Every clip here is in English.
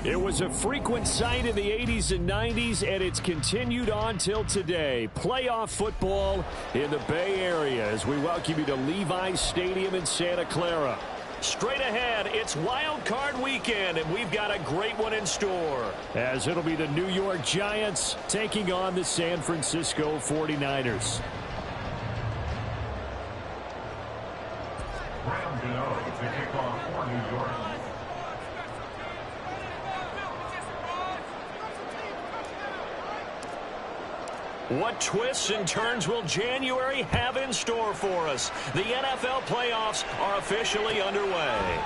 It was a frequent sight in the 80s and 90s, and it's continued on till today. Playoff football in the Bay Area as we welcome you to Levi's Stadium in Santa Clara. Straight ahead, it's Wildcard weekend, and we've got a great one in store, as it'll be the New York Giants taking on the San Francisco 49ers. To kick off for New York. What twists and turns will January have in store for us? The NFL playoffs are officially underway.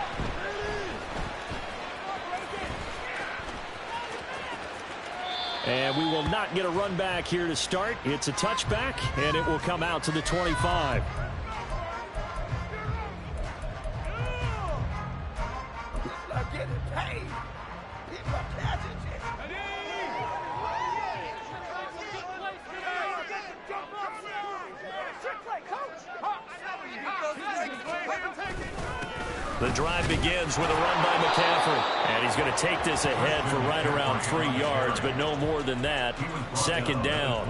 And we will not get a run back here to start. It's a touchback, and it will come out to the 25. The drive begins with a run by McCaffrey. And he's going to take this ahead for right around 3 yards, but no more than that. Second down.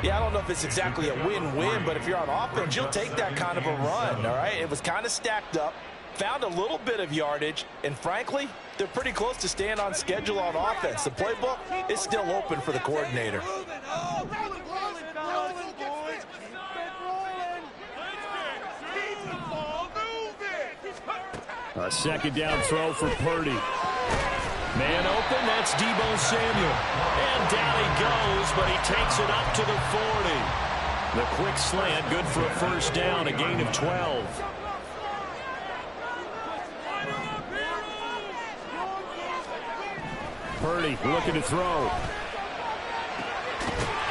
Yeah, I don't know if it's exactly a win-win, but if you're on offense, you'll take that kind of a run, all right? It was kind of stacked up, found a little bit of yardage, and frankly, they're pretty close to staying on schedule on offense. The playbook is still open for the coordinator. A second down throw for Purdy. Man open, that's Deebo Samuel. And down he goes, but he takes it up to the 40. The quick slant, good for a first down, a gain of 12. Purdy looking to throw.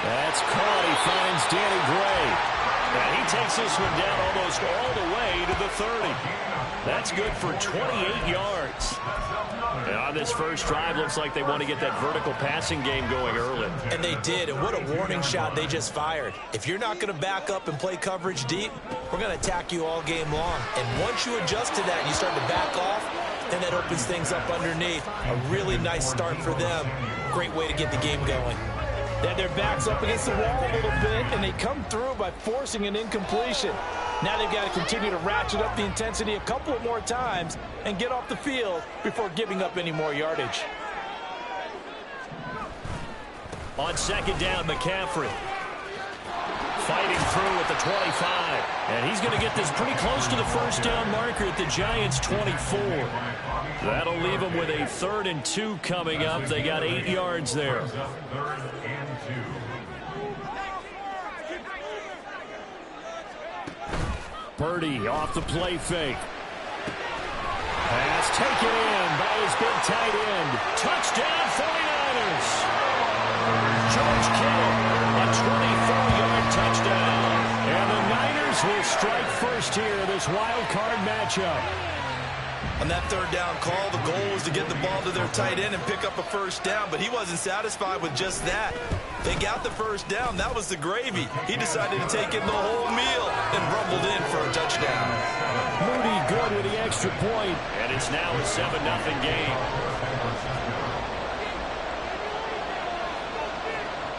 That's caught. He finds Danny Gray. And he takes this one down almost all the way to the 30. That's good for 28 yards. And on this first drive, looks like they want to get that vertical passing game going early. And they did, and what a warning shot they just fired. If you're not going to back up and play coverage deep, we're going to attack you all game long. And once you adjust to that and you start to back off, then that opens things up underneath. A really nice start for them. Great way to get the game going. They had their backs up against the wall a little bit, and they come through by forcing an incompletion. Now they've got to continue to ratchet up the intensity a couple of more times and get off the field before giving up any more yardage. On second down, McCaffrey fighting through at the 25. And he's going to get this pretty close to the first down marker at the Giants' 24. That'll leave them with a 3rd and 2 coming up. They got 8 yards there. Purdy off the play fake. Pass taken in by his big tight end. Touchdown 49ers. George Kittle, a 24-yard touchdown. And the Niners will strike first here, this wild card matchup. On that 3rd down call, the goal was to get the ball to their tight end and pick up a first down, but he wasn't satisfied with just that. They got the first down. That was the gravy. He decided to take in the whole meal and rumbled in for a touchdown. Moody good with the extra point, and it's now a 7-0 game.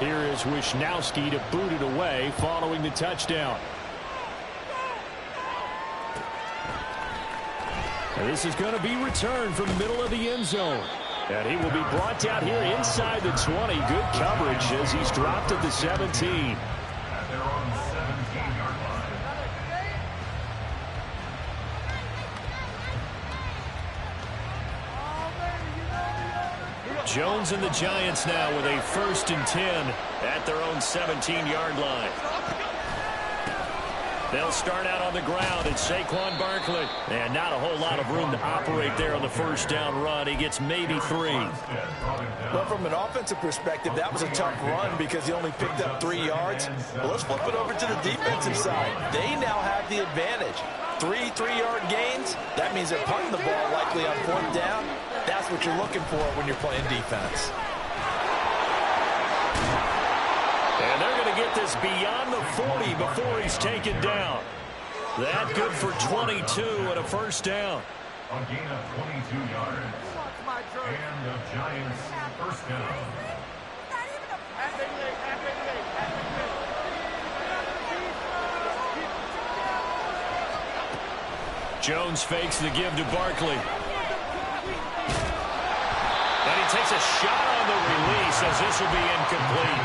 Here is Wisnowski to boot it away following the touchdown. And this is going to be returned from the middle of the end zone. And he will be brought down here inside the 20. Good coverage as he's dropped at the 17. Jones and the Giants now with a 1st and 10 at their own 17-yard line. They'll start out on the ground. It's Saquon Barkley. And not a whole lot of room to operate there on the first down run. He gets maybe 3. Well, from an offensive perspective, that was a tough run because he only picked up 3 yards. Well, let's flip it over to the defensive side. They now have the advantage. 3 3-yard gains. That means they're punting the ball likely on 4th down. That's what you're looking for when you're playing defense. And they're going to get this beyond the 40 before he's taken down. That good for 22 and a first down. A gain of 22 yards. And the Giants first down. Jones fakes the give to Barkley. And he takes a shot on the release as this will be incomplete.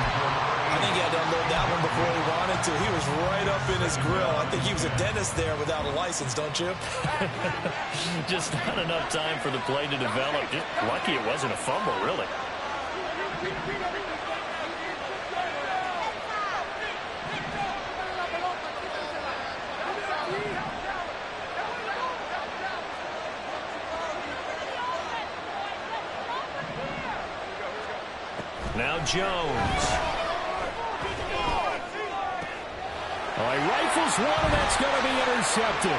I think he had to unload that one before he wanted to. He was right up in his grill. I think he was a dentist there without a license, don't you? Just not enough time for the play to develop. Just lucky it wasn't a fumble, really. Now Jones. All right, rifles one, and that's going to be intercepted.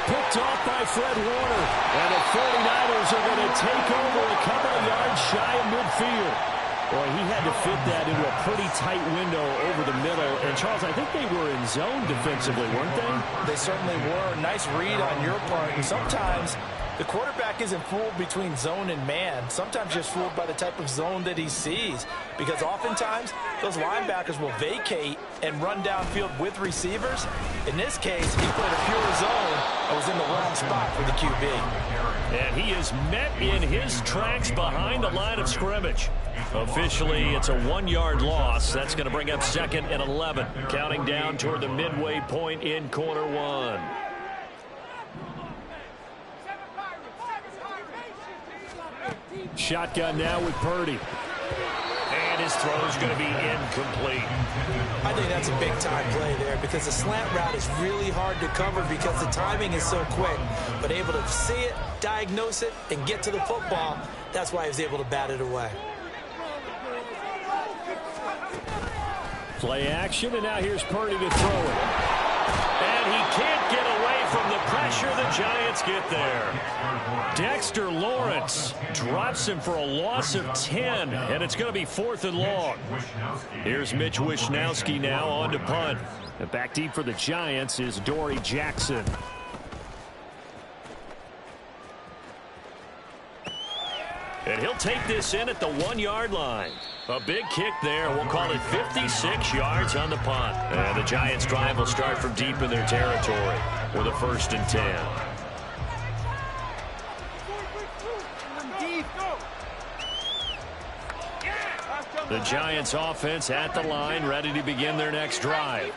Picked off by Fred Warner. And the 49ers are going to take over a couple of yards shy of midfield. Boy, he had to fit that into a pretty tight window over the middle. And, Charles, I think they were in zone defensively, weren't they? They certainly were. Nice read on your part. And sometimes the quarterback isn't fooled between zone and man. Sometimes just fooled by the type of zone that he sees. Because oftentimes, those linebackers will vacate and run downfield with receivers. In this case, he played a pure zone and was in the wrong spot for the QB. And he is met in his tracks behind the line of scrimmage. Officially, it's a 1-yard loss. That's going to bring up 2nd and 11. Counting down toward the midway point in quarter one. Shotgun now with Purdy. And his throw is going to be incomplete. I think that's a big-time play there because the slant route is really hard to cover because the timing is so quick. But able to see it, diagnose it, and get to the football, that's why he was able to bat it away. Play action, and now here's Purdy to throw it. And he can't get away from the pressure. The Giants get there. Dexter Lawrence drops him for a loss of 10, and it's going to be 4th and long. Here's Mitch Wishnowsky now on to punt. And back deep for the Giants is Dory Jackson. And he'll take this in at the 1-yard line. A big kick there. We'll call it 56 yards on the punt. And the Giants' drive will start from deep in their territory with a 1st and 10. The Giants' offense at the line, ready to begin their next drive.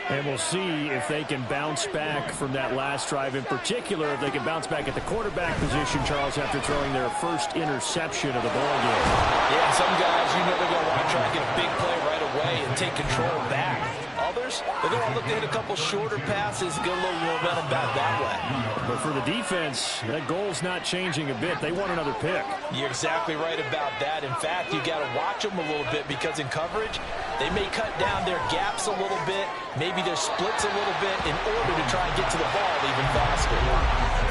And we'll see if they can bounce back from that last drive. In particular, if they can bounce back at the quarterback position, Charles, after throwing their first interception of the ballgame. Yeah, some guys, you know they're going to want to try and get a big play right away and take control back. Others, they're going to look to hit a couple shorter passes, get a little momentum back that way. But for the defense, that goal's not changing a bit. They want another pick. You're exactly right about that. In fact, you got to watch them a little bit because in coverage, they may cut down their gaps a little bit, maybe their splits a little bit in order to try and get to the ball even faster.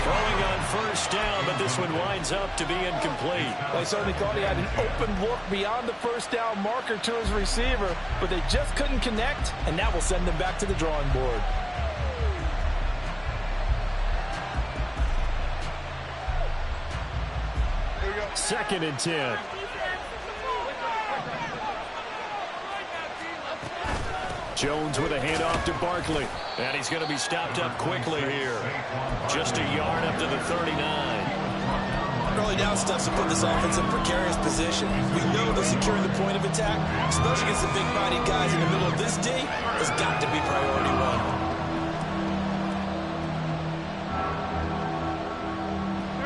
Throwing on 1st down, but this one winds up to be incomplete. They certainly thought he had an open look beyond the 1st down marker to his receiver, but they just couldn't connect, and that will send them back to the drawing board. Second and 10. Jones with a handoff to Barkley. And he's going to be stopped up quickly here. Just a yard up to the 39. Early down stuff to put this offense in precarious position. We know that securing the point of attack, especially against the big-bodied guys in the middle of this D, has got to be priority one.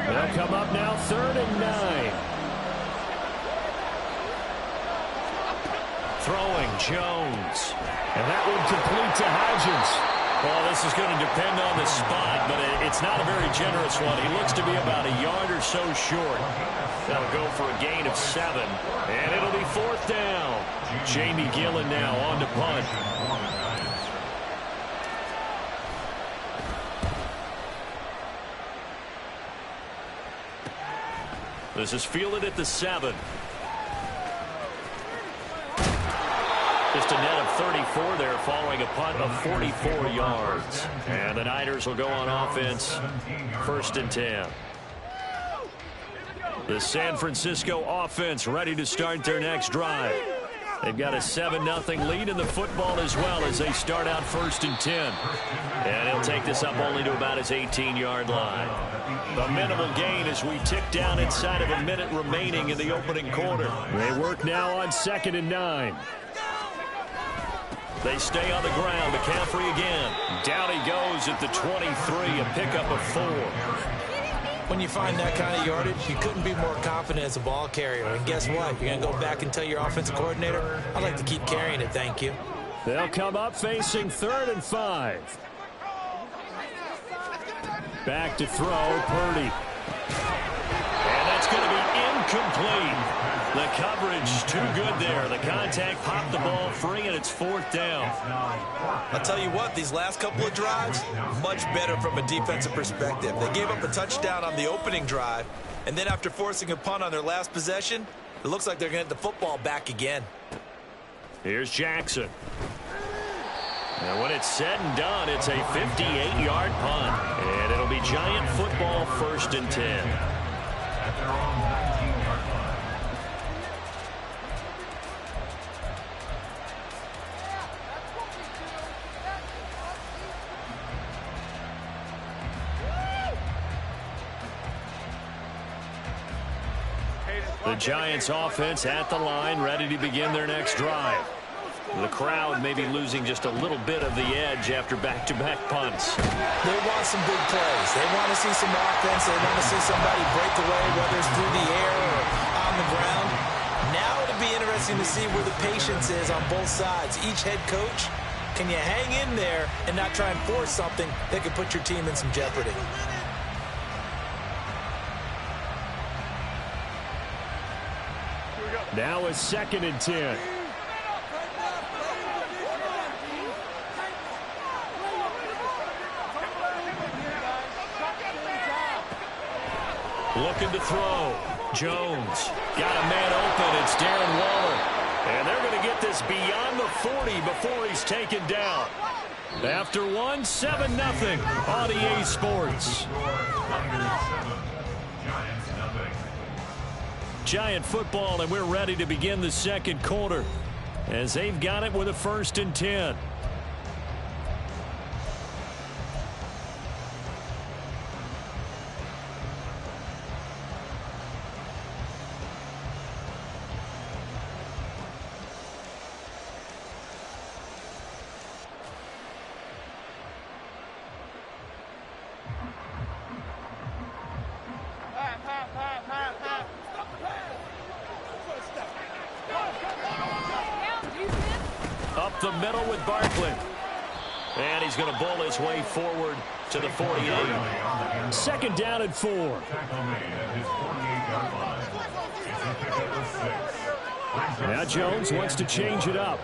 They'll come up now 3rd and 9. Throwing Jones. And that one complete to Hodgins. Well, this is going to depend on the spot, but it's not a very generous one. He looks to be about a yard or so short. That'll go for a gain of 7. And it'll be 4th down. Jamie Gillen now on to punt. This is fielded at the 7. Just a net of 34 there following a punt of 44 yards. And the Niners will go on offense 1st and 10. The San Francisco offense ready to start their next drive. They've got a 7-0 lead in the football as well as they start out 1st and 10. And he'll take this up only to about his 18-yard line. A minimal gain as we tick down inside of a minute remaining in the opening quarter. They work now on 2nd and 9. They stay on the ground. McCaffrey again. Down he goes at the 23, a pickup of 4. When you find that kind of yardage, you couldn't be more confident as a ball carrier. And guess what? You're going to go back and tell your offensive coordinator, I'd like to keep carrying it, thank you. They'll come up facing 3rd and 5. Back to throw, Purdy. And that's going to be incomplete. The coverage too good there. The contact popped the ball free, and it's 4th down. I'll tell you what, these last couple of drives, much better from a defensive perspective. They gave up a touchdown on the opening drive, and then after forcing a punt on their last possession, it looks like they're going to get the football back again. Here's Jackson. And when it's said and done, it's a 58-yard punt. And it'll be Giant football 1st and 10. At their own 19-yard line. The Giants offense at the line, ready to begin their next drive. The crowd may be losing just a little bit of the edge after back-to-back punts. They want some big plays. They want to see some offense. They want to see somebody break away, whether it's through the air or on the ground. Now it'll be interesting to see where the patience is on both sides. Each head coach, can you hang in there and not try and force something that could put your team in some jeopardy? Now a 2nd and 10. Looking to throw. Jones got a man open. It's Darren Waller. And they're going to get this beyond the 40 before he's taken down. After 7-0 on EA Sports. Giant football, and we're ready to begin the second quarter as they've got it with a 1st and 10. Up the middle with Barkley. And he's going to bowl his way forward to the 48. 2nd down and 4. Tackle made at his 48-yard line. It's a pickup of 6. Now Jones wants to change it up.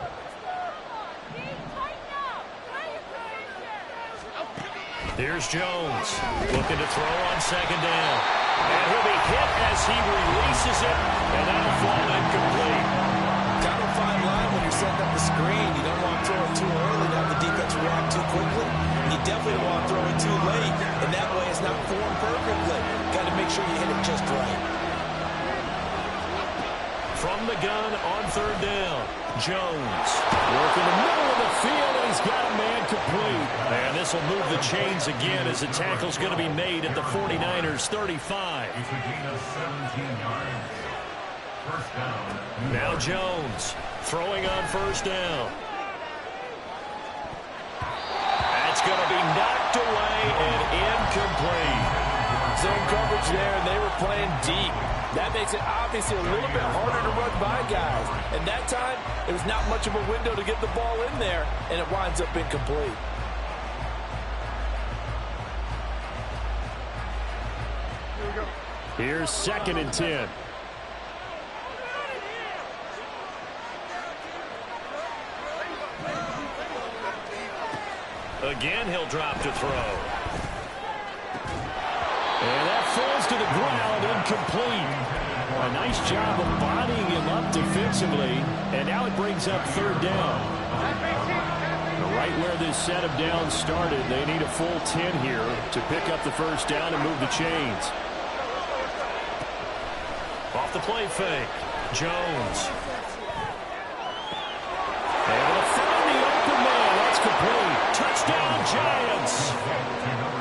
Here's Jones looking to throw on 2nd down. And he'll be hit as he releases it, and that'll fall incomplete. Kind of a fine line when you're setting up the screen. You don't want to throw it too early to have the defense react too quickly. And you definitely don't want to throw it too late, and that way it's not formed perfectly. Got to make sure you hit it just right. From the gun on 3rd down, Jones working the middle of the field, and he's got a man complete. And this will move the chains again as the tackle's going to be made at the 49ers 35. It's a gain of 17 yards. 1st down. Now Jones throwing on 1st down. That's going to be knocked away and incomplete. Zone coverage there, and they were playing deep. That makes it obviously a little bit harder to run by guys. And that time, it was not much of a window to get the ball in there, and it winds up incomplete. Here's 2nd and 10. Again, he'll drop to throw. And that falls to the ground, incomplete. A nice job of bodying him up defensively. And now it brings up 3rd down. Right where this set of downs started, they need a full 10 here to pick up the 1st down and move the chains. Off the play fake. Jones. Able to find the open man. That's complete. Touchdown, Giants.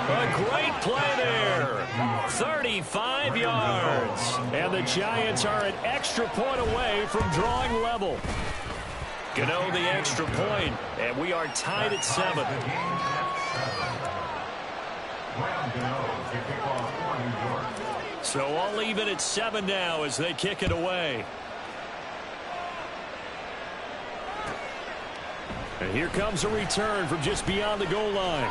A great play there. 35 yards. And the Giants are an extra point away from drawing level. Gano the extra point, and we are tied at 7. So all even at 7 now as they kick it away. And here comes a return from just beyond the goal line.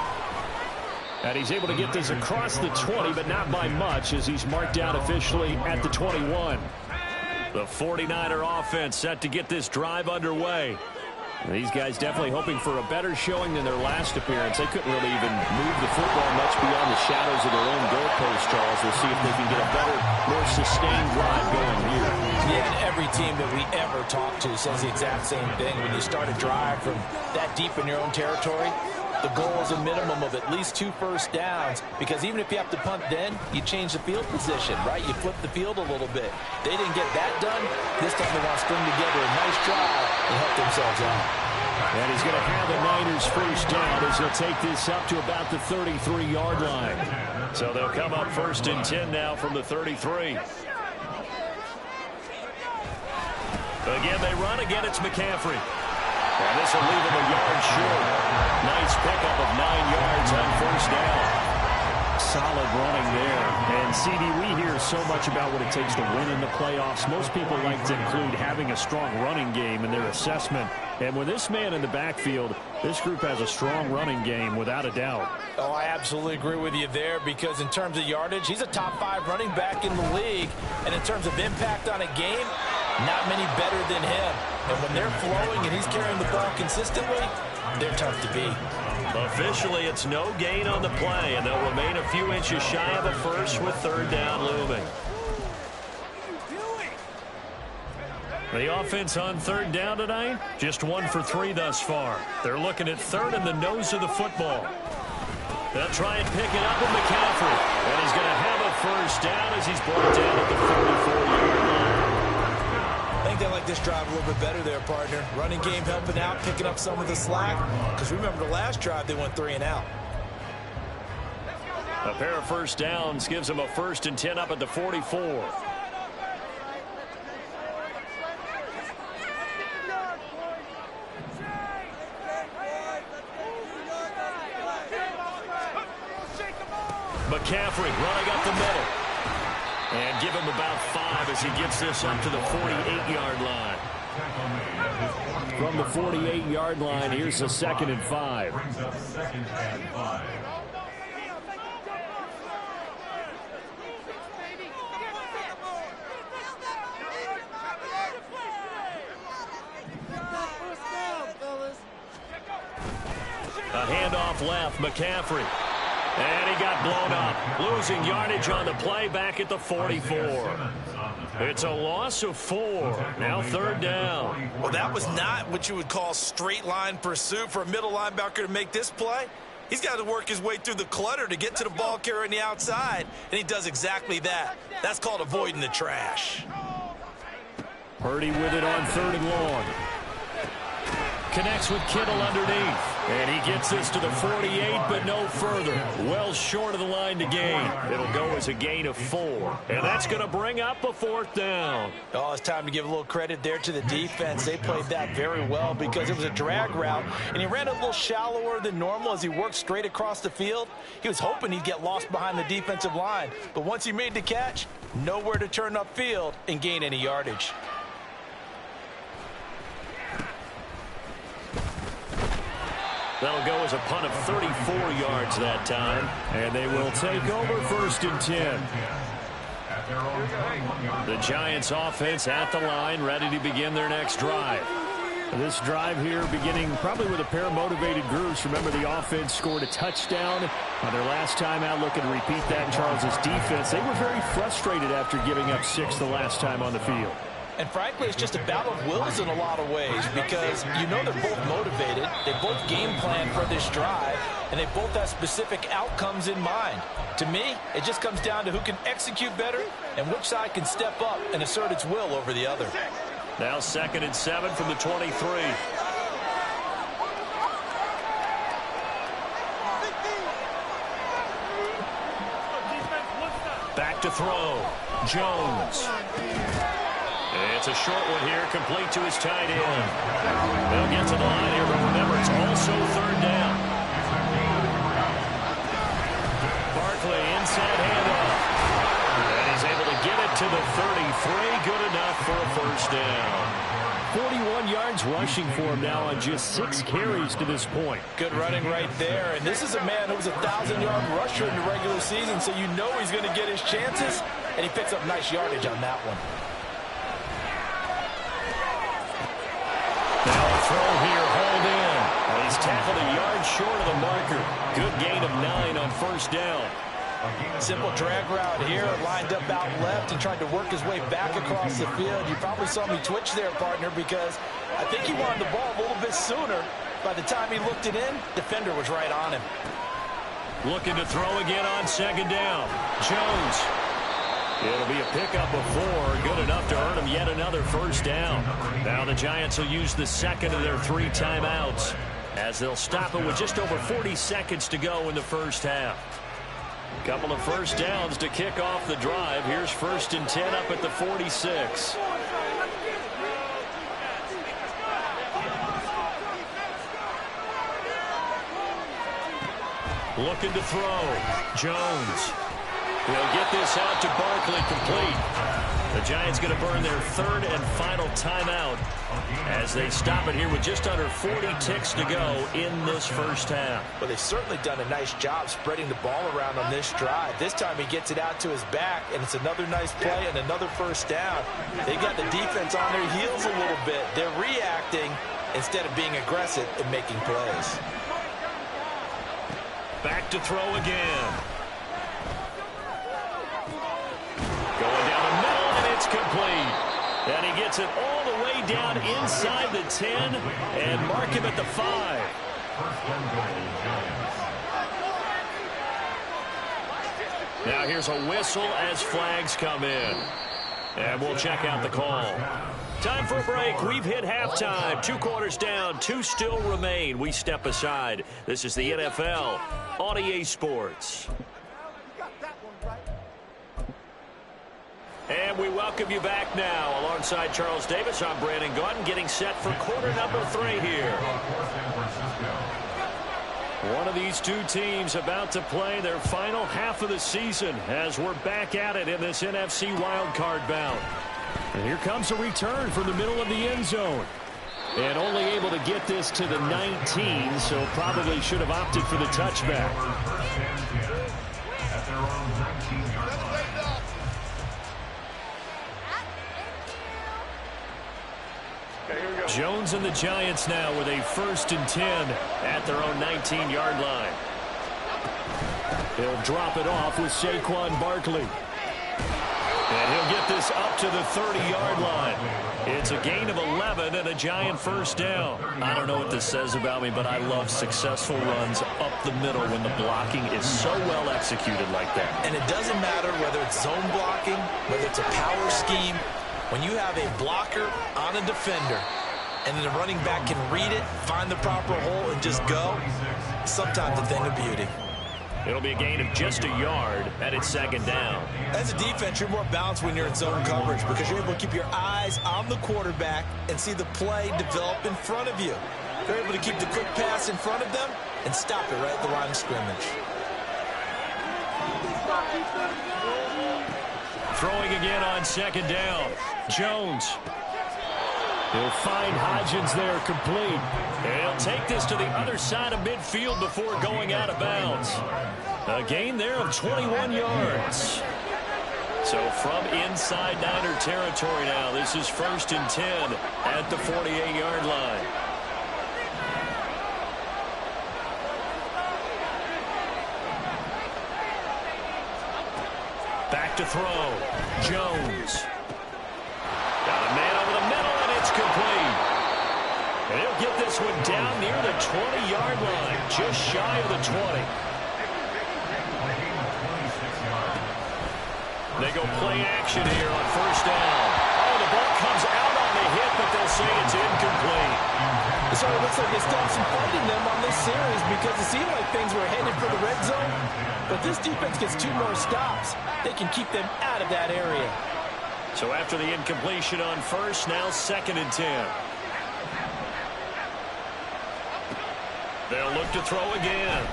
And he's able to get this across the 20, but not by much as he's marked down officially at the 21. The 49er offense set to get this drive underway. These guys definitely hoping for a better showing than their last appearance. They couldn't really even move the football much beyond the shadows of their own goalpost, Charles. We'll see if they can get a better, more sustained drive going here. Yeah, and every team that we ever talk to says the exact same thing. When you start a drive from that deep in your own territory, the goal is a minimum of at least 2 first downs, because even if you have to punt then, you change the field position, right? You flip the field a little bit. They didn't get that done. This time they want to string together a nice drive and help themselves out. And he's going to have the Niners first down as he'll take this up to about the 33-yard line. So they'll come up 1st and 10 now from the 33. Again, they run. Again, it's McCaffrey. And this will leave him a yard short. Nice pickup of 9 yards on 1st down. Solid running there. And, CD, we hear so much about what it takes to win in the playoffs. Most people like to include having a strong running game in their assessment. And with this man in the backfield, this group has a strong running game without a doubt. Oh, I absolutely agree with you there, because in terms of yardage, he's a top 5 running back in the league. And in terms of impact on a game, not many better than him. And when they're flowing and he's carrying the ball consistently, they're tough to beat. Officially, it's no gain on the play, and they'll remain a few inches shy of a first with 3rd down looming. The offense on 3rd down tonight, just 1 for 3 thus far. They're looking at 3rd and the nose of the football. They'll try and pick it up with McCaffrey. And he's going to have a first down as he's brought down at the 44-yard line. I think they like this drive a little bit better there, partner. Running game helping out, picking up some of the slack. Because remember the last drive, they went 3 and out. A pair of first downs gives them a 1st and 10 up at the 44. McCaffrey running up the middle. And give him about 5 as he gets this up to the 48-yard line. From the 48-yard line, here's a 2nd and 5. A handoff left, McCaffrey. And he got blown up, losing yardage on the play back at the 44. It's a loss of 4. Now 3rd down. Well, that was not what you would call straight line pursuit for a middle linebacker to make this play. He's got to work his way through the clutter to get to the ball carrier on the outside, and he does exactly that. That's called avoiding the trash. Purdy with it on 3rd and long. Connects with Kittle underneath. And he gets this to the 48, but no further. Well short of the line to gain. It'll go as a gain of 4. And that's going to bring up a 4th down. Oh, it's time to give a little credit there to the defense. They played that very well because it was a drag route, and he ran a little shallower than normal as he worked straight across the field. He was hoping he'd get lost behind the defensive line. But once he made the catch, nowhere to turn upfield and gain any yardage. That'll go as a punt of 34 yards that time. And they will take over 1st and 10. The Giants offense at the line, ready to begin their next drive. This drive here beginning probably with a pair of motivated groups. Remember, the offense scored a touchdown on their last time out. Looking to repeat that in Charles's defense. They were very frustrated after giving up 6 the last time on the field. And frankly, it's just a battle of wills in a lot of ways because you know they're both motivated. They both game plan for this drive, and they both have specific outcomes in mind. To me, it just comes down to who can execute better and which side can step up and assert its will over the other. Now 2nd and 7 from the 23. Back to throw. Jones. It's a short one here, complete to his tight end. They'll get to the line here, but remember, it's also 3rd down. Barkley, inside handoff. And he's able to get it to the 33. Good enough for a 1st down. 41 yards rushing for him now on just 6 carries to this point. Good running right there. And this is a man who was a 1,000-yard rusher in the regular season, so you know he's going to get his chances. And he picks up nice yardage on that one. Now a throw here, hauled in. And he's tackled a yard short of the marker. Good gain of 9 on 1st down. Simple drag route here, lined up out left and tried to work his way back across the field. You probably saw me twitch there, partner, because I think he wanted the ball a little bit sooner. By the time he looked it in, defender was right on him. Looking to throw again on 2nd down. Jones. It'll be a pickup of 4, good enough to earn him yet another 1st down. Now the Giants will use the 2nd of their 3 timeouts as they'll stop it with just over 40 seconds to go in the 1st half. Couple of 1st downs to kick off the drive. Here's 1st and 10 up at the 46. Looking to throw. Jones. He'll get this out to Barkley, complete. The Giants going to burn their 3rd and final timeout as they stop it here with just under 40 ticks to go in this 1st half. Well, they've certainly done a nice job spreading the ball around on this drive. This time he gets it out to his back, and it's another nice play and another 1st down. They got the defense on their heels a little bit. They're reacting instead of being aggressive and making plays. Back to throw again. Going down the middle, and it's complete. And he gets it all the way down inside the 10 and mark him at the 5. Now here's a whistle as flags come in. And we'll check out the call. Time for a break. We've hit halftime. 2 quarters down. 2 still remain. We step aside. This is the NFL on EA Sports. And we welcome you back now. Alongside Charles Davis, I'm Brandon Gaudin, getting set for quarter number 3 here. One of these 2 teams about to play their final half of the season as we're back at it in this NFC Wildcard bout. And here comes a return from the middle of the end zone. And only able to get this to the 19, so probably should have opted for the touchback. Jones and the Giants now with a 1st and 10 at their own 19-yard line. He'll drop it off with Saquon Barkley. And he'll get this up to the 30-yard line. It's a gain of 11 and a Giant 1st down. I don't know what this says about me, but I love successful runs up the middle when the blocking is so well executed like that. And it doesn't matter whether it's zone blocking, whether it's a power scheme. When you have a blocker on a defender, and then the running back can read it, find the proper hole, and just go, sometimes a thing of beauty. It'll be a gain of just a yard, and it's 2nd down. As a defense, you're more balanced when you're in zone coverage because you're able to keep your eyes on the quarterback and see the play develop in front of you. They're able to keep the quick pass in front of them and stop it right at the line of scrimmage. Throwing again on 2nd down. Jones. He'll find Hodgins there, complete. And he'll take this to the other side of midfield before going out of bounds. A gain there of 21 yards. So from inside Niner territory now, this is 1st and 10 at the 48-yard line. Back to throw. Jones. Got a man 20-yard line, just shy of the 20. They go play action here on first down. Oh, the ball comes out on the hit, but they'll say it's incomplete. So it looks like they still have some fight in them on this series because it seemed like things were headed for the red zone. But this defense gets 2 more stops. They can keep them out of that area. So after the incompletion on first, now 2nd and 10. They'll look to throw again.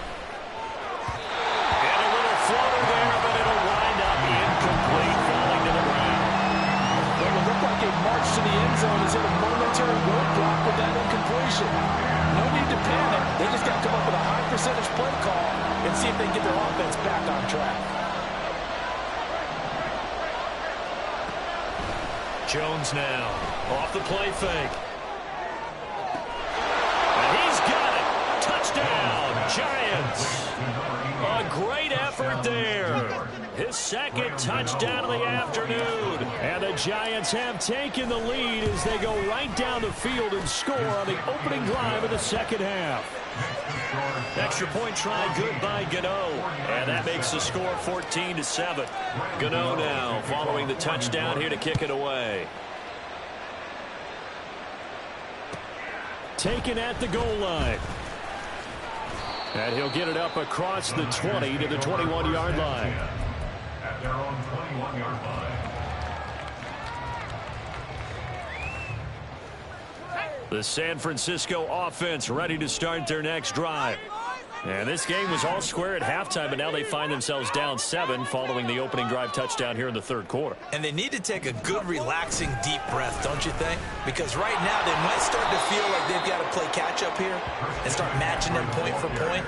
And a little floater there, but it'll wind up incomplete, falling to the ground. It would look like a march to the end zone is in a momentary roadblock with that incompletion. No need to panic. They just got to come up with a high percentage play call and see if they can get their offense back on track. Jones now off the play fake. And he's got it. Touchdown, Giants. A great effort there. His 2nd touchdown of the afternoon. And the Giants have taken the lead as they go right down the field and score on the opening drive of the 2nd half. Extra point try good by Gano. And that makes the score 14-7. Gano now following the touchdown here to kick it away. Taken at the goal line. And he'll get it up across the 20 to the 21-yard line. At their own 21-yard line. The San Francisco offense ready to start their next drive. And this game was all square at halftime, but now they find themselves down 7 following the opening drive touchdown here in the 3rd quarter. And they need to take a good, relaxing, deep breath, don't you think? Because right now they might start to feel like they've got to play catch-up here and start matching them point for point.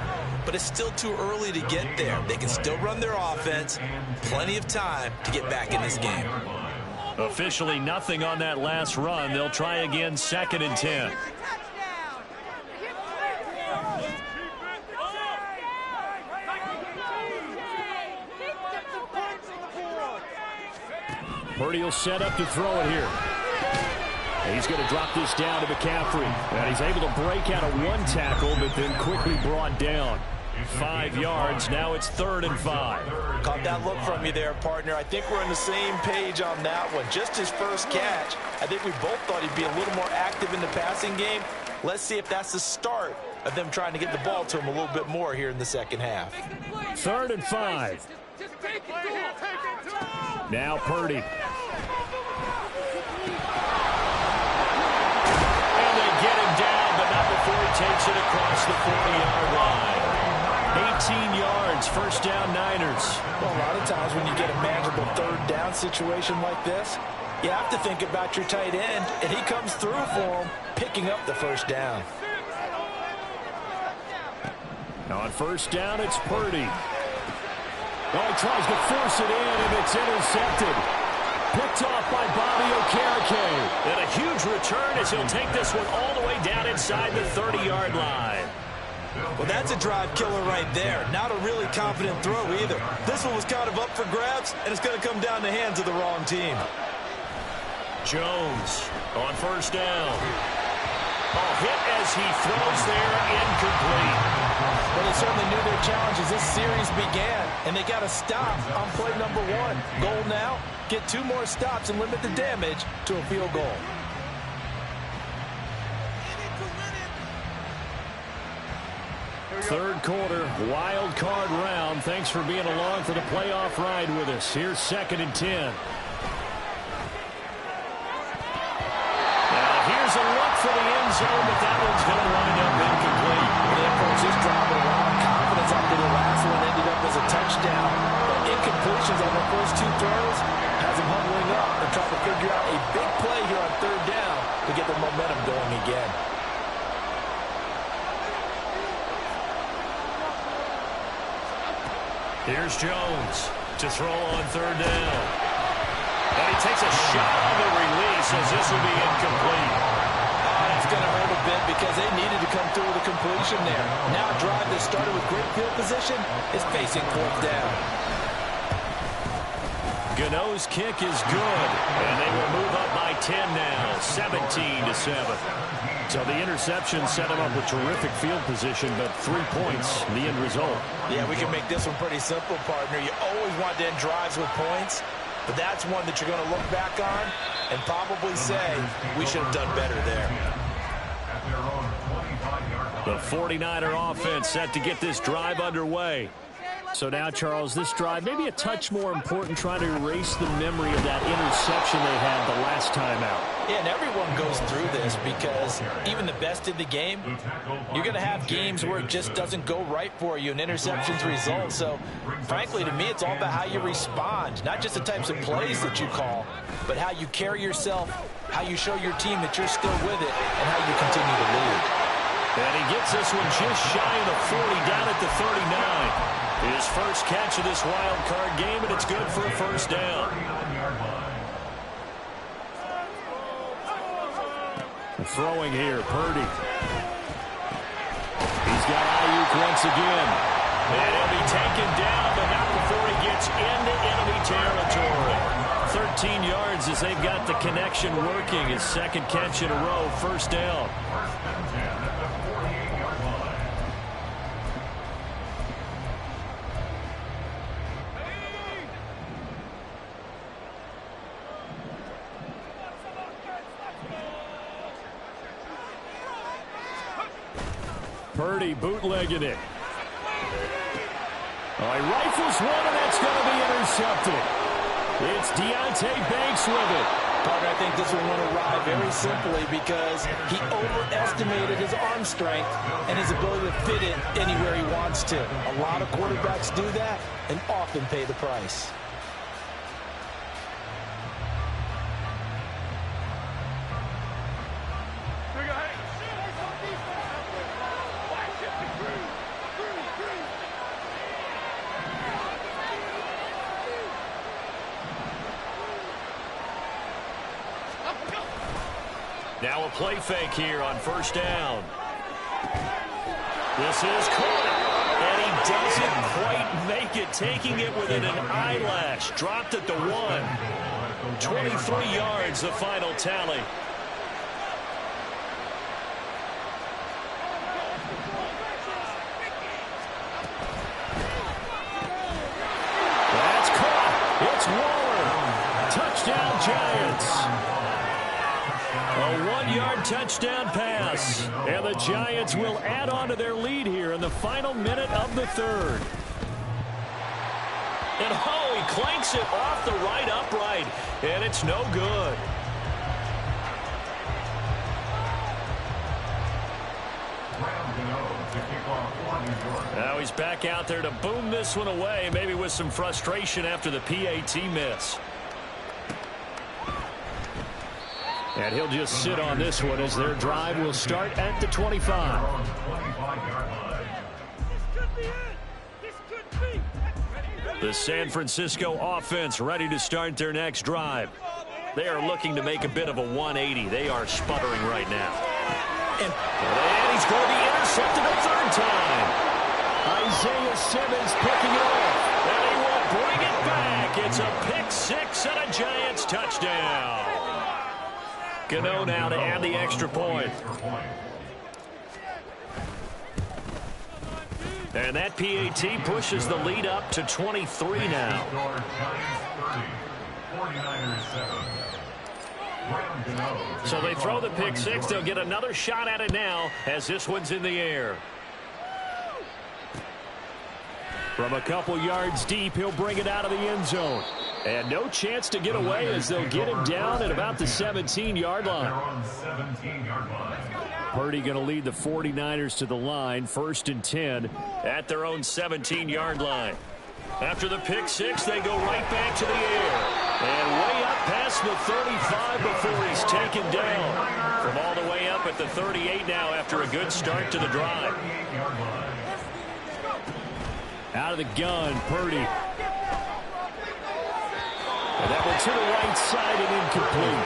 But it's still too early to get there. They can still run their offense. Plenty of time to get back in this game. Officially nothing on that last run. They'll try again 2nd and 10. Purdy will set up to throw it here. And he's going to drop this down to McCaffrey. And he's able to break out of 1 tackle, but then quickly brought down. 5 yards. Now it's 3rd and 5. Caught that look from you there, partner. I think we're on the same page on that one. Just his first catch. I think we both thought he'd be a little more active in the passing game. Let's see if that's the start of them trying to get the ball to him a little bit more here in the 2nd half. 3rd and 5. Now Purdy. And they get him down, but not before he takes it across the 40-yard line. 18 yards, first down Niners. Well, a lot of times when you get a manageable 3rd down situation like this, you have to think about your tight end, and he comes through for him, picking up the first down. Now on first down, it's Purdy. Oh, he tries to force it in, and it's intercepted. Picked off by Bobby Okereke. And a huge return as he'll take this one all the way down inside the 30-yard line. Well, that's a drive killer right there. Not a really confident throw either. This one was kind of up for grabs, and it's going to come down the hands of the wrong team. Jones on first down. Oh, hit as he throws there, incomplete. Well, they certainly knew their challenge as this series began, and they got to stop on play number 1. Goal now, get 2 more stops and limit the damage to a field goal. Third quarter, wild card round. Thanks for being along for the playoff ride with us. Here's 2nd and 10. Here's a look for the end zone, but that one's going to wind up incomplete. They approach this drive with a lot of confidence after the last one ended up as a touchdown. But incompletions on the first 2 throws has them huddling up and trying to figure out a big play here on 3rd down to get the momentum going again. Here's Jones to throw on 3rd down. And he takes a shot on the release as this will be incomplete. That's going to hurt a bit because they needed to come through with a completion there. Now a drive that started with great field position is facing 4th down. Gano's kick is good, and they will move up by 10 now, 17-7. So the interception set him up with terrific field position, but 3 points, the end result. Yeah, we can make this one pretty simple, partner. You always want to end drives with points, but that's one that you're going to look back on and probably say, we should have done better there. The 49er offense set to get this drive underway. So now, Charles, this drive maybe a touch more important, trying to erase the memory of that interception they had the last time out. Yeah, and everyone goes through this because even the best in the game, you're going to have games where it just doesn't go right for you and interceptions result. So, frankly, to me, it's all about how you respond, not just the types of plays that you call, but how you carry yourself, how you show your team that you're still with it, and how you continue to lead. And he gets this one just shy of the 40, down at the 39. His first catch of this wild card game, and it's good for a first down. Throwing here, Purdy. He's got Ayuk once again. And he'll be taken down, but not before he gets into enemy territory. 13 yards as they've got the connection working. His second catch in a row, first down. Purdy bootlegging it. Oh, he rifles one, and that's going to be intercepted. It's Deonte Banks with it. Partner, I think this one went awry very simply because he overestimated his arm strength and his ability to fit it anywhere he wants to. A lot of quarterbacks do that and often pay the price. Now a play fake here on first down. This is caught, and he doesn't quite make it, taking it within an eyelash. Dropped at the 1. 23 yards, the final tally. That's caught. It's Waller. Touchdown, Giants. A 1-yard touchdown pass. And the Giants will add on to their lead here in the final minute of the third. And oh, he clanks it off the right upright. And it's no good. Now he's back out there to boom this one away, maybe with some frustration after the PAT miss. And he'll just sit on this one as their drive will start at the 25. The San Francisco offense ready to start their next drive. They are looking to make a bit of a 180. They are sputtering right now. And he's going to be intercepted a third time. Isaiah Simmons picking it off. And he will bring it back. It's a pick six and a Giants touchdown. Gano now to add the extra point. And that PAT pushes the lead up to 23 now. So they throw the pick six. They'll get another shot at it now as this one's in the air. From a couple yards deep, he'll bring it out of the end zone. And no chance to get away as they'll get him down at about the 17-yard line. Purdy going to lead the 49ers to the line, 1st and 10 at their own 17-yard line. After the pick six, they go right back to the air. And way up past the 35 before he's taken down. From all the way up at the 38 now after a good start to the drive. Out of the gun, Purdy. And that one to the right side and incomplete.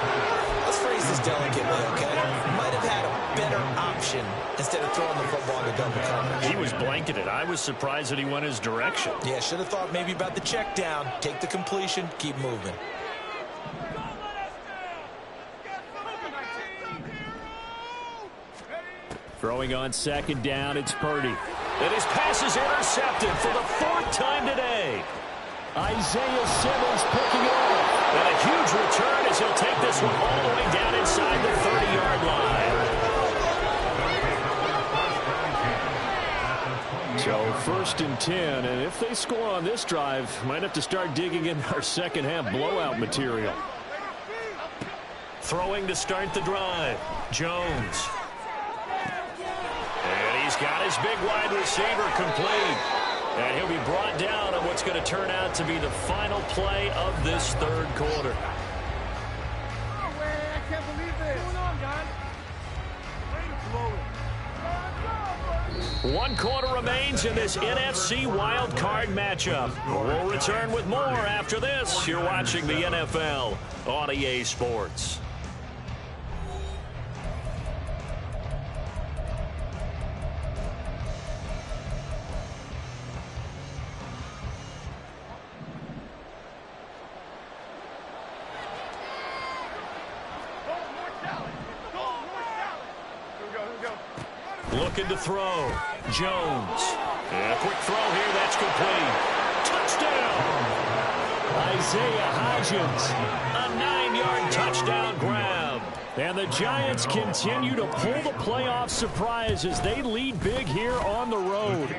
Let's phrase this delicately, okay? Might have had a better option instead of throwing the football into double coverage. He was blanketed. I was surprised that he went his direction. Yeah, should have thought maybe about the check down. Take the completion, keep moving. Throwing on second down, it's Purdy. And his pass is intercepted for the 4th time today. Isaiah Simmons picking it up. And a huge return as he'll take this one all the way down inside the 30-yard line. So 1st and 10, and if they score on this drive, might have to start digging in our second half blowout material. Throwing to start the drive, Jones. And he's got his big wide receiver complete. And he'll be brought down on what's going to turn out to be the final play of this 3rd quarter. I can't believe this. What's going on, guys? One quarter remains in this NFC Wildcard matchup. We'll return with more after this. You're watching the NFL on EA Sports. Looking to throw. Jones. And a quick throw here. That's complete. Touchdown. Isaiah Hodgins. A 9-yard touchdown grab. And the Giants continue to pull the playoff surprise as they lead big here on the road.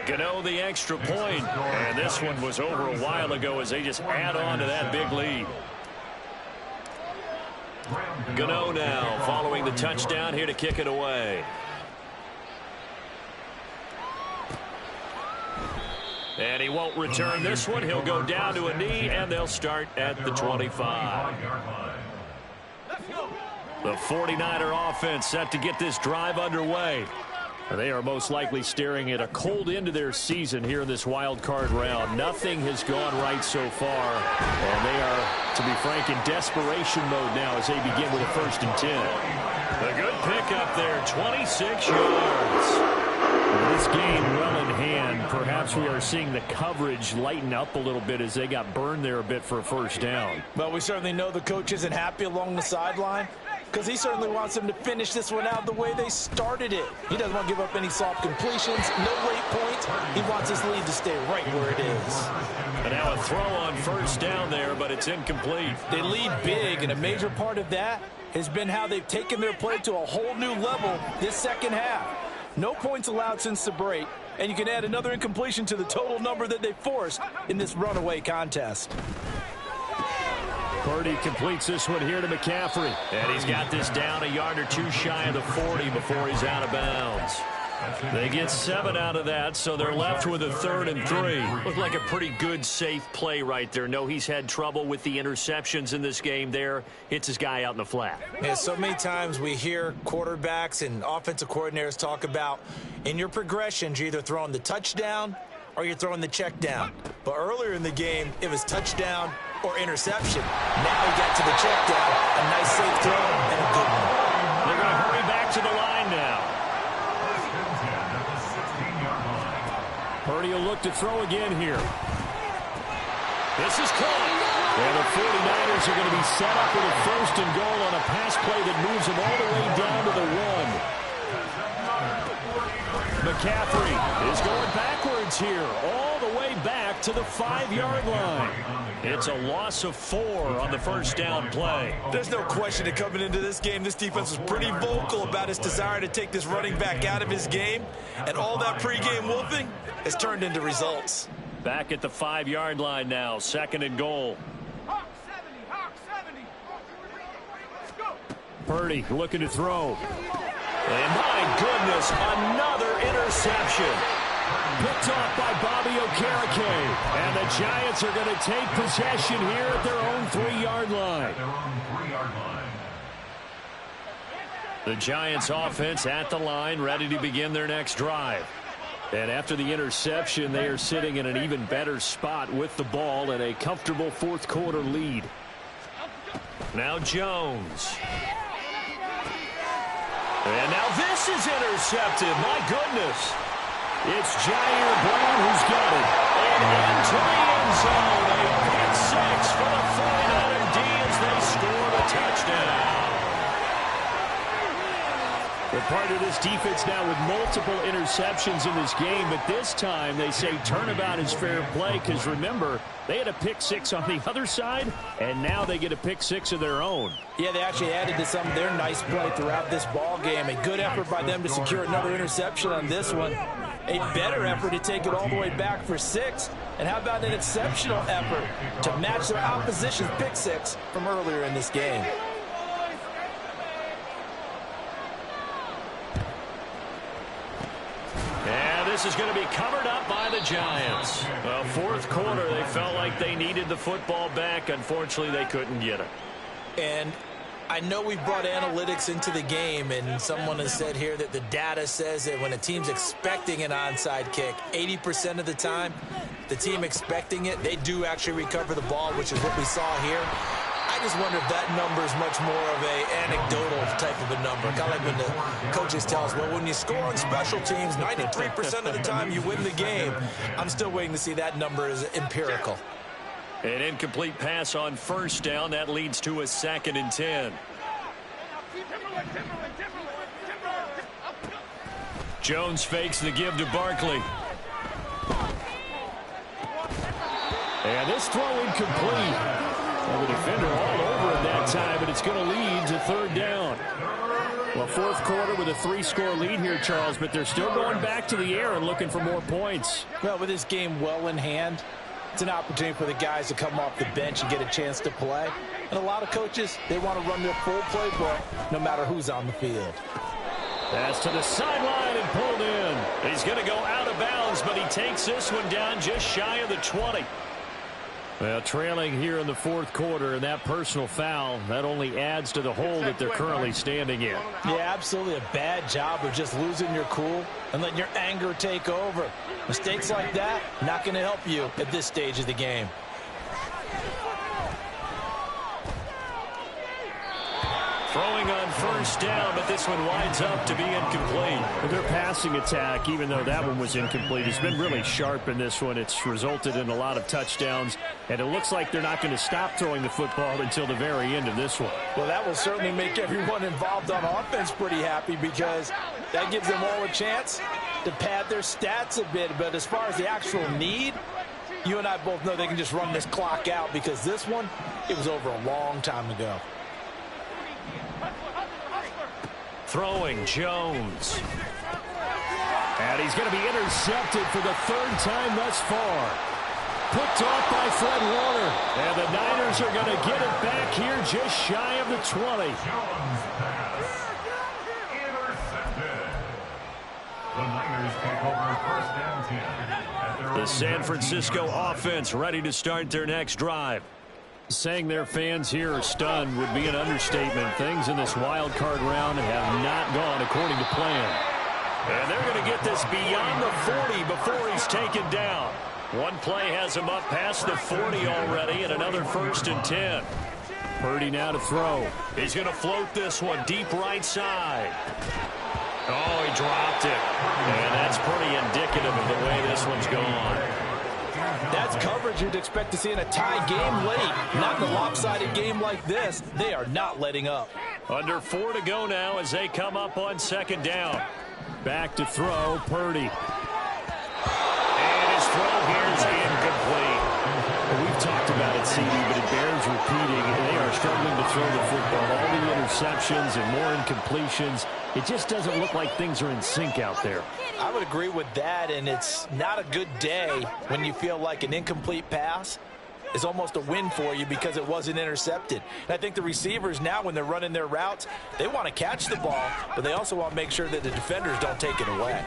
Gano the extra point. And this one was over a while ago as they just add on to that big lead. Gano now following the touchdown here to kick it away. And he won't return this one. He'll go down to a knee, and they'll start at the 25. The 49er offense set to get this drive underway. They are most likely staring at a cold end to their season here in this wild card round. Nothing has gone right so far, and they are, to be frank, in desperation mode now as they begin with a 1st and 10. A good pickup there, 26 yards. This game well in hand. Perhaps we are seeing the coverage lighten up a little bit as they got burned there a bit for a 1st down. Well, we certainly know the coach isn't happy along the sideline, because he certainly wants them to finish this one out the way they started it. He doesn't want to give up any soft completions, no late points. He wants his lead to stay right where it is. And now a throw on 1st down there, but it's incomplete. They lead big, and a major part of that has been how they've taken their play to a whole new level this second half. No points allowed since the break, and you can add another incompletion to the total number that they forced in this runaway contest. Purdy completes this one here to McCaffrey. And he's got this down a yard or 2 shy of the 40 before he's out of bounds. They get 7 out of that, so they're left with a 3rd and 3. Looked like a pretty good, safe play right there. No, he's had trouble with the interceptions in this game there. Hits his guy out in the flat. Yeah, so many times we hear quarterbacks and offensive coordinators talk about in your progressions, you're either throwing the touchdown or you're throwing the check down. But earlier in the game, it was touchdown or interception. Now he got to the check down, a nice safe throw and a good one. They're going to hurry back to the line now. Purdy will look to throw again here. This is caught. And the 49ers are going to be set up with a 1st and goal on a pass play that moves them all the way down to the 1. McCaffrey is going backwards here, all the way back to the 5-yard line. It's a loss of 4 on the 1st down play. There's no question that coming into this game, this defense was pretty vocal about its desire to take this running back out of his game. And all that pregame wolfing has turned into results. Back at the 5-yard line now, 2nd and goal. Hawk 70, Hawk 70. Let's go. Purdy looking to throw. And my goodness, another interception. Picked off by Bobby Okereke. And the Giants are going to take possession here at their own 3-yard line. The Giants offense at the line, ready to begin their next drive. And after the interception, they are sitting in an even better spot with the ball and a comfortable 4th quarter lead. Now Jones. And now this is intercepted. My goodness. It's Jair Brown who's got it. And into the end zone. A pick 6 for the 49er D as they score the touchdown. We're part of this defense now with multiple interceptions in this game, but this time they say turnabout is fair play because, remember, they had a pick six on the other side, and now they get a pick six of their own. Yeah, they actually added to some of their nice play throughout this ball game. A good effort by them to secure another interception on this one. A better effort to take it all the way back for 6. And how about an exceptional effort to match their opposition's pick six from earlier in this game? And this is going to be covered up by the Giants. Well, fourth quarter, they felt like they needed the football back. Unfortunately, they couldn't get it. And I know we brought analytics into the game, and someone has said here that the data says that when a team's expecting an onside kick, 80% of the time, the team expecting it, they do actually recover the ball, which is what we saw here. I just wonder if that number is much more of a anecdotal type of a number. Kind of like when the coaches tell us, well, when you score on special teams, 93% of the time you win the game. I'm still waiting to see that number is empirical. An incomplete pass on first down. That leads to a 2nd and 10. Jones fakes the give to Barkley. And this throw incomplete. Well, the defender all over it that time, but it's going to lead to 3rd down. Well, fourth quarter with a 3-score lead here, Charles, but they're still going back to the air and looking for more points. Well, with this game well in hand, it's an opportunity for the guys to come off the bench and get a chance to play. And a lot of coaches, they want to run their full playbook no matter who's on the field. Pass to the sideline and pulled in. He's going to go out of bounds, but he takes this one down just shy of the 20. Well, trailing here in the fourth quarter, and that personal foul, that only adds to the hole that they're currently standing in. Yeah, absolutely a bad job of just losing your cool and letting your anger take over. Mistakes like that, not going to help you at this stage of the game. Throwing on first down, but this one winds up to be incomplete. Their passing attack, even though that one was incomplete, has been really sharp in this one. It's resulted in a lot of touchdowns, and it looks like they're not going to stop throwing the football until the very end of this one. Well, that will certainly make everyone involved on offense pretty happy because that gives them all a chance to pad their stats a bit. But as far as the actual need, you and I both know they can just run this clock out because this one, it was over a long time ago. Throwing Jones. And he's going to be intercepted for the 3rd time thus far. Picked off by Fred Warner. And the Niners are going to get it back here just shy of the 20. Jones pass. Intercepted. The Niners take over 1st and 10. At their The San Francisco offense ready to start their next drive. Saying their fans here are stunned would be an understatement. Things in this wild card round have not gone according to plan. And they're going to get this beyond the 40 before he's taken down. One play has him up past the 40 already, and another 1st and 10. Purdy now to throw. He's going to float this one deep right side. Oh, he dropped it. And that's pretty indicative of the way this one's gone. That's coverage you'd expect to see in a tie game late. Not in a lopsided game like this. They are not letting up. Under 4 to go now as they come up on 2nd down. Back to throw, Purdy. And his throw here is incomplete. We've talked about it, CD, but it bears repeating. They are struggling to throw the football. All the interceptions and more incompletions. It just doesn't look like things are in sync out there. I would agree with that, and it's not a good day when you feel like an incomplete pass is almost a win for you because it wasn't intercepted. And I think the receivers now, when they're running their routes, they want to catch the ball, but they also want to make sure that the defenders don't take it away.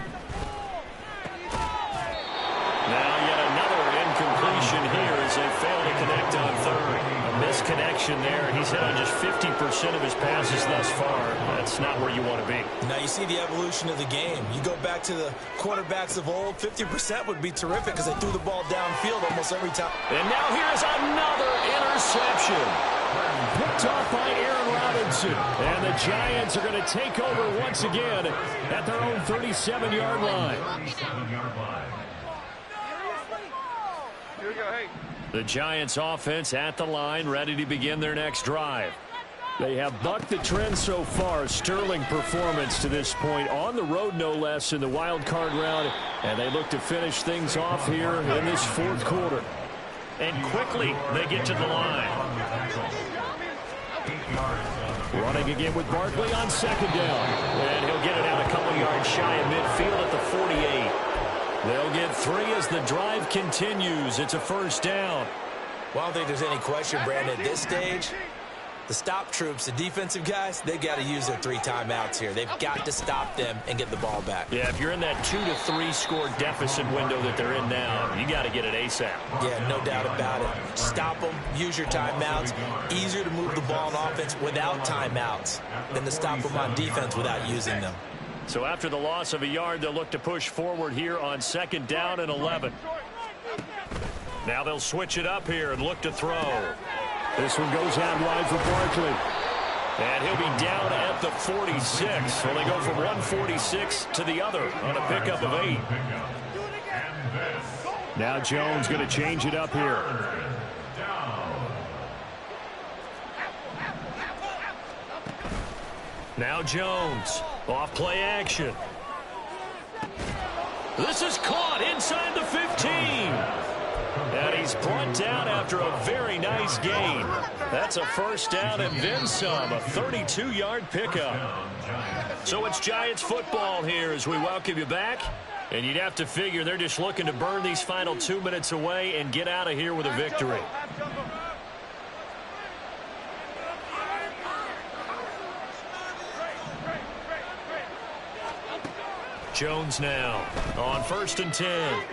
Now yet another incompletion here as they fail to connect on 3rd. A misconnection there. He's hit on just 50% of his passes thus far. That's not where you want to be. Now you see the evolution of the game. You go back to the quarterbacks of old, 50% would be terrific because they threw the ball downfield almost every time. And now here's another interception. Picked off by Aaron Robinson. And the Giants are going to take over once again at their own 37-yard line. 37-yard line. The Giants offense at the line, ready to begin their next drive. They have bucked the trend so far. Sterling performance to this point. On the road, no less, in the wild card round. And they look to finish things off here in this fourth quarter. And quickly, they get to the line. Running again with Barkley on second down. And he'll get it out a couple yards shy of midfield at the 48. They'll get 3 as the drive continues. It's a first down. Well, I don't think there's any question, Brandon, at this stage, the stop troops, the defensive guys, they've got to use their 3 timeouts here. They've got to stop them and get the ball back. Yeah, if you're in that 2 to 3 score deficit window that they're in now, you got to get it ASAP. Yeah, no doubt about it. Stop them, use your timeouts. Easier to move the ball on offense without timeouts than to stop them on defense without using them. So after the loss of a yard, they'll look to push forward here on second down and 11. Now they'll switch it up here and look to throw. This one goes out wide for Barkley. And he'll be down at the 46. So they go from 146 to the other on a pickup of 8. Now Jones going to change it up here. Now Jones. Off play action. This is caught inside the 15. And he's brought down after a very nice gain. That's a first down and then some, a 32-yard pickup. So it's Giants football here as we welcome you back. And you'd have to figure they're just looking to burn these final 2 minutes away and get out of here with a victory. Jones now on 1st and 10.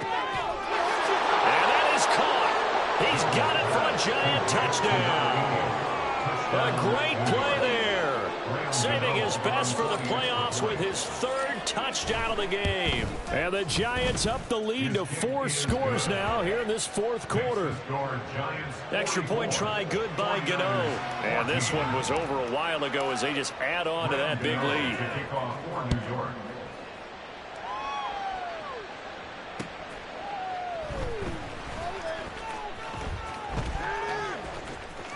Caught. He's got it for a Giant touchdown. A great play there. Saving his best for the playoffs with his 3rd touchdown of the game. And the Giants up the lead to 4 scores now here in this 4th quarter. Extra point try good by Gano. And this one was over a while ago as they just add on to that big lead.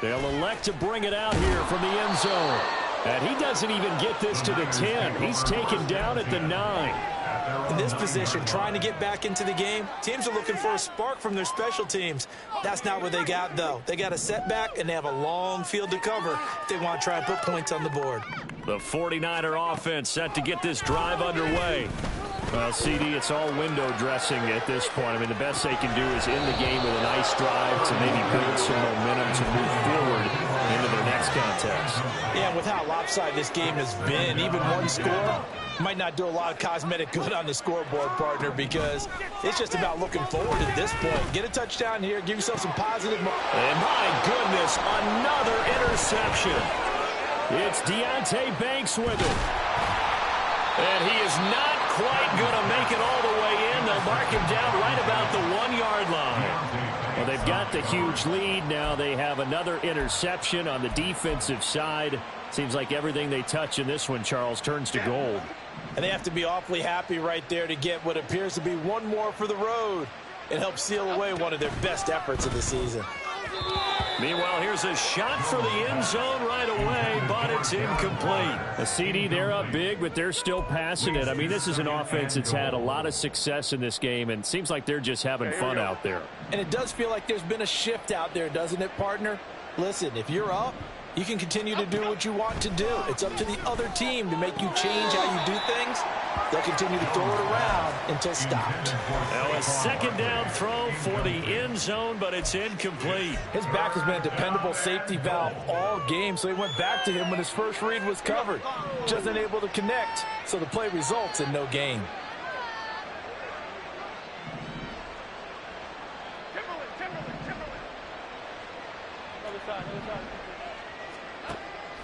They'll elect to bring it out here from the end zone. And he doesn't even get this to the 10. He's taken down at the 9. In this position, trying to get back into the game, teams are looking for a spark from their special teams. That's not what they got, though. They got a setback, and they have a long field to cover if they want to try and put points on the board. The 49er offense set to get this drive underway. Well, CD, it's all window dressing at this point. I mean, the best they can do is end the game with a nice drive to maybe build some momentum to move forward into their next contest. Yeah, with how lopsided this game has been, even one score might not do a lot of cosmetic good on the scoreboard, partner, because it's just about looking forward at this point. Get a touchdown here, give yourself some positive. And my goodness, another interception. It's Deonte Banks with it. And he is not quite going to make it all the way in. They'll mark him down right about the 1-yard line. Well, they've got the huge lead. Now they have another interception on the defensive side. Seems like everything they touch in this one, Charles, turns to gold. And they have to be awfully happy right there to get what appears to be one more for the road and help seal away one of their best efforts of the season. Meanwhile, here's a shot for the end zone right away, but it's incomplete. A CD, they're up big, but they're still passing it. I mean, this is an offense that's had a lot of success in this game, and it seems like they're just having fun out there. And it does feel like there's been a shift out there, doesn't it, partner? Listen, if you're up, you can continue to do what you want to do. It's up to the other team to make you change how you do things. They'll continue to throw it around until stopped. Now a second down throw for the end zone, but it's incomplete. His back has been a dependable safety valve all game, so he went back to him when his first read was covered. Just unable to connect, so the play results in no gain.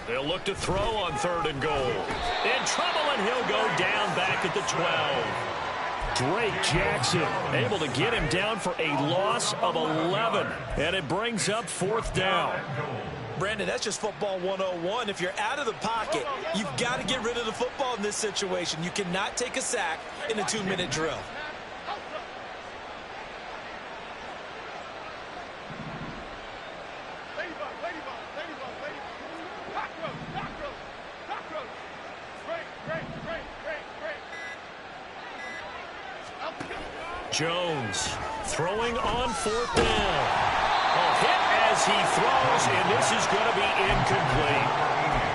They'll look to throw on 3rd and goal. In trouble, and he'll go down back at the 12. Drake Jackson able to get him down for a loss of 11. And it brings up 4th down. Brandon, that's just football 101. If you're out of the pocket, you've got to get rid of the football in this situation. You cannot take a sack in a 2-minute drill. Jones throwing on 4th down. Hit as he throws, and this is going to be incomplete.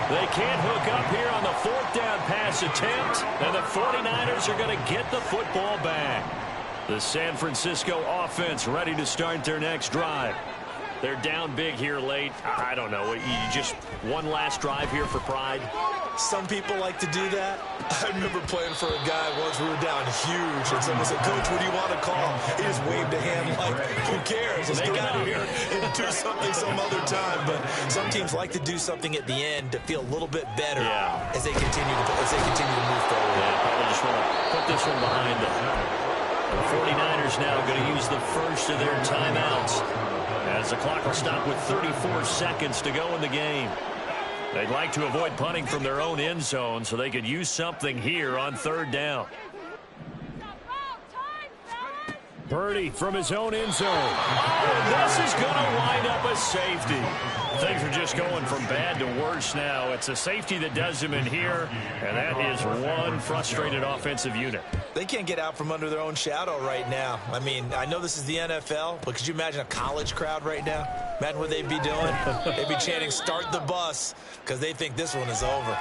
They can't hook up here on the 4th down pass attempt, and the 49ers are going to get the football back. The San Francisco offense ready to start their next drive. They're down big here late. I don't know. You just one last drive here for pride? Some people like to do that. I remember playing for a guy once. We were down huge, and someone said, "Coach, what do you want to call?" He just waved a hand like, who cares? Let's get out of here and do something some other time. But some teams like to do something at the end to feel a little bit better as they continue to move forward. Yeah, probably just want to put this one behind them. The 49ers now going to use the first of their timeouts, as the clock will stop with 34 seconds to go in the game. They'd like to avoid punting from their own end zone so they could use something here on 3rd down. Purdy from his own end zone. Oh, this is going to wind up a safety. Things are just going from bad to worse now. It's a safety that does him in here, and that is one frustrated offensive unit. They can't get out from under their own shadow right now. I mean, I know this is the NFL, but could you imagine a college crowd right now? Imagine what they'd be doing. They'd be chanting, "Start the bus," because they think this one is over.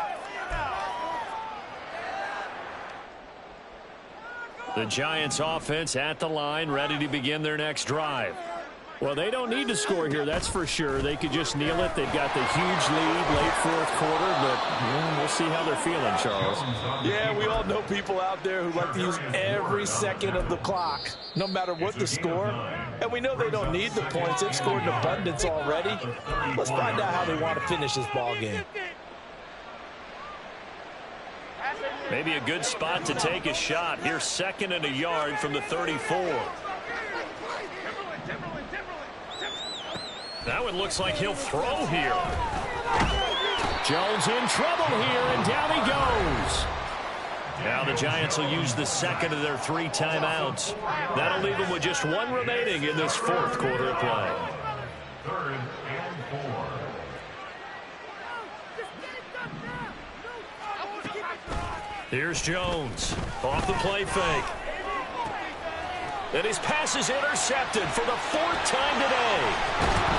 The Giants offense at the line, ready to begin their next drive. Well, they don't need to score here, that's for sure. They could just kneel it. They've got the huge lead late 4th quarter, but we'll see how they're feeling, Charles. Yeah, we all know people out there who like to use every second of the clock, no matter what the score. And we know they don't need the points. They've scored in abundance already. Let's find out how they want to finish this ball game. Maybe a good spot to take a shot. Here's 2nd and a yard from the 34. That one looks like he'll throw here. Jones in trouble here, and down he goes. Now the Giants will use the 2nd of their 3 timeouts. That'll leave them with just 1 remaining in this 4th quarter of play. 3rd and 4. Here's Jones off the play fake. And his pass is intercepted for the 4th time today.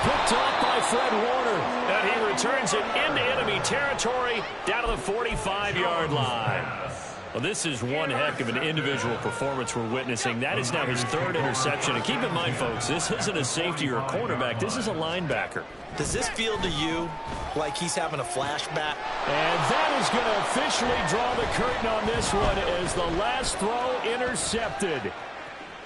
Picked off by Fred Warner. And he returns it into enemy territory down to the 45-yard line. Well, this is one heck of an individual performance we're witnessing. That is now his 3rd interception. And keep in mind, folks, this isn't a safety or a cornerback. This is a linebacker. Does this feel to you like he's having a flashback? And that is going to officially draw the curtain on this one as the last throw intercepted.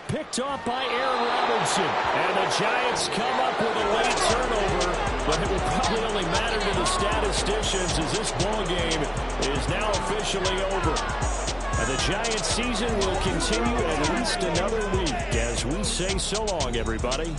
Picked off by Aaron Robinson. And the Giants come up with a late turnover, but it will probably only matter to the statisticians as this ball game is now officially over. And the Giants season will continue at least another week as we say so long, everybody.